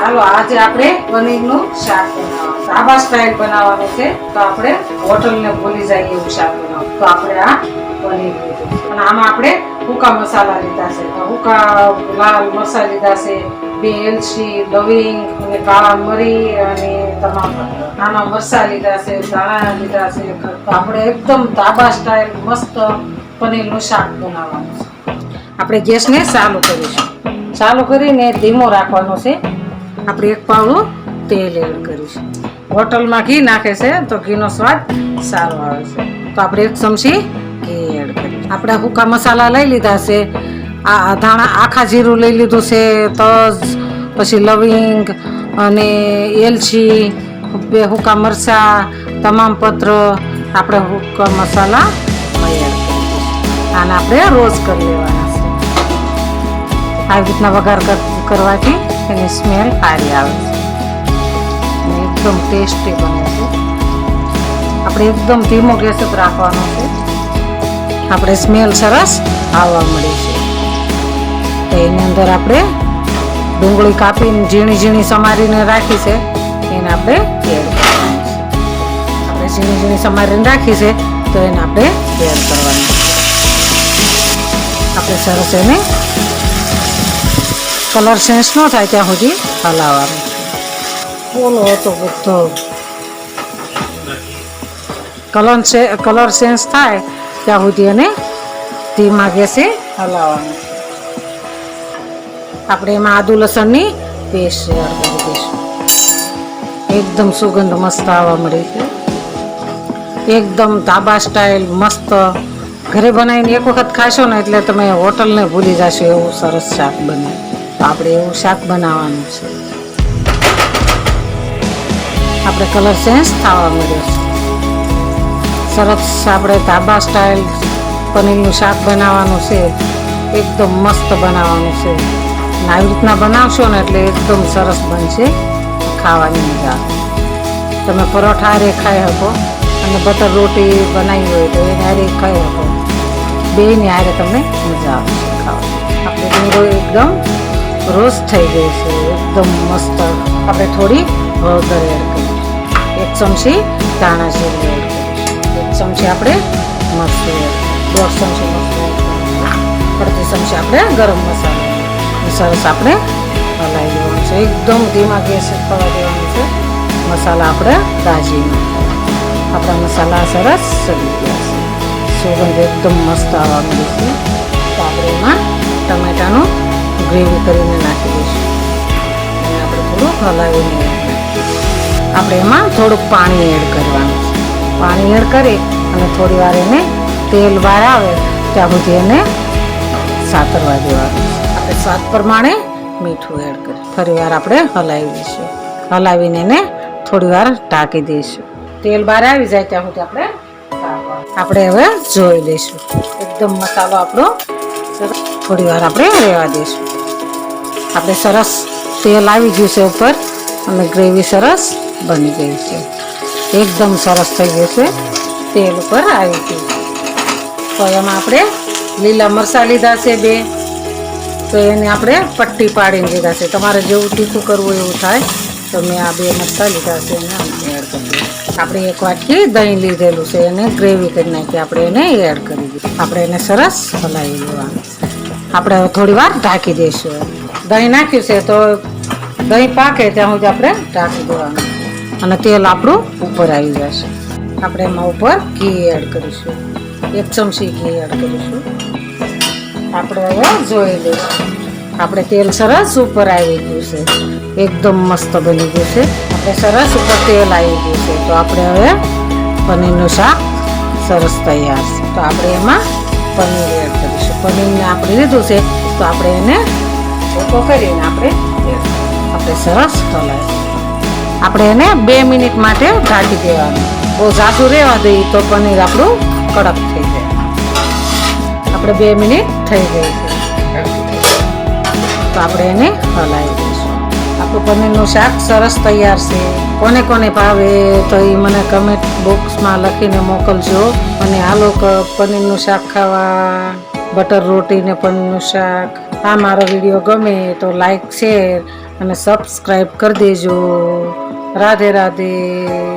ચાલો આજે આપણે પનીરનું શાક બનાવવાનું ધાબા સ્ટાઇલ બનાવવાનું છે. તો આપણે હોટલને ભૂલી જઈએ એવું શાક બનાવવાનું. તો આપણે આ પનીર લીધું અને આમાં આપણે હુકા મસાલા લીધા છે. હુકા લાલ મરચા લીધા છે, 2 એલચી, લવિંગ અને કાળા મરી અને તમામ નાના મરચા લીધા છે, ધાણા લીધા છે. તો આપણે એકદમ ધાબા સ્ટાઇલ મસ્ત પનીરનું શાક બનાવવાનું છે. આપણે ગેસને ચાલુ કરીશું. ચાલુ કરીને ધીમો રાખવાનો છે. આપણે 1 પાવડું તેલ એડ કરીશું. હોટલમાં ઘી નાખે છે તો ઘીનો સ્વાદ સારો આવે છે. તો આપણે 1 ચમચી ઘી એડ કરીશું. આપણે હુકા મસાલા લઈ લીધા છે. આ ધાણા આખા જીરું લઈ લીધું છે, તજ, પછી લવિંગ અને એલચી, 2 હુકા મરચા, તમામ પત્ર આપણે હુકા મસાલા એડ કરીશું. આને આપણે રોસ્ટ કરી લેવાના છે. આવી રીતના વઘાર કરવાથી એની સ્મેલ સારી આવે છે અને એકદમ ટેસ્ટી બને છે. આપણે એકદમ ધીમો ગેસ જ રાખવાનો છે. આપણે સ્મેલ સરસ આવવા મળી છે. તો એની અંદર આપણે ડુંગળી કાપીને ઝીણી ઝીણી સમારીને રાખી છે, એને આપણે એડ કરવાની છે. આપણે ઝીણી ઝીણી સમારીને રાખી છે તો એને આપણે એડ કરવાની છે. આપણે સરસ એને કલર ચેન્જ ન થાય ત્યાં સુધી હલાવવાનું છે. બોલો તો બધો કલર ચેન્જ થાય ત્યાં સુધી એને ધીમા ગેસે હલાવવાનું છે. આપણે એમાં આદુ લસણની પેસ્ટ એડ કરી દઈશું. એકદમ સુગંધ મસ્ત આવવા મળી છે. એકદમ ધાબા સ્ટાઇલ મસ્ત ઘરે બનાવીને એક વખત ખાશો ને એટલે તમે હોટલને ભૂલી જશો એવું સરસ શાક બને. તો આપણે એવું શાક બનાવવાનું છે. આપણે કલર ચેન્જ થવા મળ્યો છે. સરસ આપણે ધાબા સ્ટાઇલ પનીરનું શાક બનાવવાનું છે. એકદમ મસ્ત બનાવવાનું છે. આવી રીતના બનાવશો ને એટલે એકદમ સરસ બનશે, ખાવાની મજા આવે. તમે પરોઠા હારે ખાઈ શકો અને બટર રોટી બનાવી હોય તો એને હારે ખાઈ શકો. બેયની હારે તમને મજા આવશે ખાવાની. આપણે ડુંગળી એકદમ રોસ્ટ થઈ ગઈ છે, એકદમ મસ્ત. આપણે થોડી હળદર એડ કરીશું. 1 ચમચી ધાણા જીરું એડ કરીશું. 1 ચમચી આપણે મરચું એડ, 1.5 ચમચી મરચું એડ કરીશું. 1.5 ચમચી આપણે ગરમ મસાલો સરસ આપણે હલાવી દેવાનું છે. એકદમ ધીમા ગેસે થવા દેવાનું છે. મસાલા આપણે દાજીને આપણા મસાલા સરસ સડી ગયા છે. સુગંધ એકદમ મસ્ત આવવા મળી છે. તો આપણે એમાં ટમેટાનું ગ્રેવી કરીને નાખી દઈશું અને આપણે થોડુંક હલાવીને આપણે એમાં થોડુંક પાણી એડ કરવાનું છે. પાણી એડ કરી અને થોડી વાર એને તેલ બહાર આવે ત્યાં સુધી એને સાતરવા દેવાનું છે. આપણે સ્વાદ પ્રમાણે મીઠું એડ કરી ફરી વાર આપણે હલાવી દઈશું. હલાવીને એને થોડી વાર ઢાંકી દઈશું. તેલ બહાર આવી જાય ત્યાં સુધી આપણે હવે જોઈ લઈશું. એકદમ મસાલો આપણો થોડી વાર આપણે રહેવા દઈશું. આપણે સરસ તેલ આવી ગયું છે ઉપર અને ગ્રેવી સરસ બની ગઈ છે. એકદમ સરસ થઈ ગયું છે. તેલ ઉપર આવી ગયું. તો એમાં આપણે લીલા મરચાં લીધા છે 2, તો એને આપણે પટ્ટી પાડીને લીધા છે. તમારે જેવું તીખું કરવું એવું થાય તો મેં આ 2 મરચાં લીધા છે એને એડ કરી દઈએ. આપણે 1 વાટકી દહીં લીધેલું છે, એને ગ્રેવી કરી નાખી આપણે એને એડ કરી દઈએ. આપણે એને સરસ હલાવી લેવાનું. આપણે થોડી વાર ઢાંકી દઈશું. દહીં નાખ્યું છે તો દહીં પાકે ત્યાં સુધી આપણે ઢાંકી દેવાનું અને તેલ આપણું ઉપર આવી જશે. આપણે એમાં ઉપર ઘી એડ કરીશું. 1 ચમચી ઘી એડ કરીશું. આપણે હવે જોઈ લઈશું. આપણે તેલ સરસ ઉપર આવી ગયું છે. એકદમ મસ્ત બની ગયું છે. આપણે સરસ ઉપર તેલ આવી ગયું છે. તો આપણે હવે પનીરનું શાક સરસ તૈયાર છે. તો આપણે એમાં પનીર એડ કરીશું. પનીરને આપણે લીધું છે તો આપણે એને ઓકો કરીને આપણે સરસ હલાવી. આપણે એને 2 મિનિટ માટે ઢાંકી દેવાનું. બહુ ઝાઝું રહેવા દઈએ તો પનીર આપણું કડક થઈ જાય. આપણે 2 મિનિટ થઈ ગઈ છે તો આપણે એને હલાવી દઈશું. આપણું પનીરનું શાક સરસ તૈયાર છે. કોને કોને ભાવે તો એ મને કમેન્ટ બોક્સમાં લખીને મોકલજો. અને હાલો પનીરનું શાક ખાવા, બટર રોટી ને પનીરનું શાક. આ મારો વિડીયો ગમે તો લાઈક, શેર અને સબસ્ક્રાઈબ કરી દેજો. રાધે રાધે.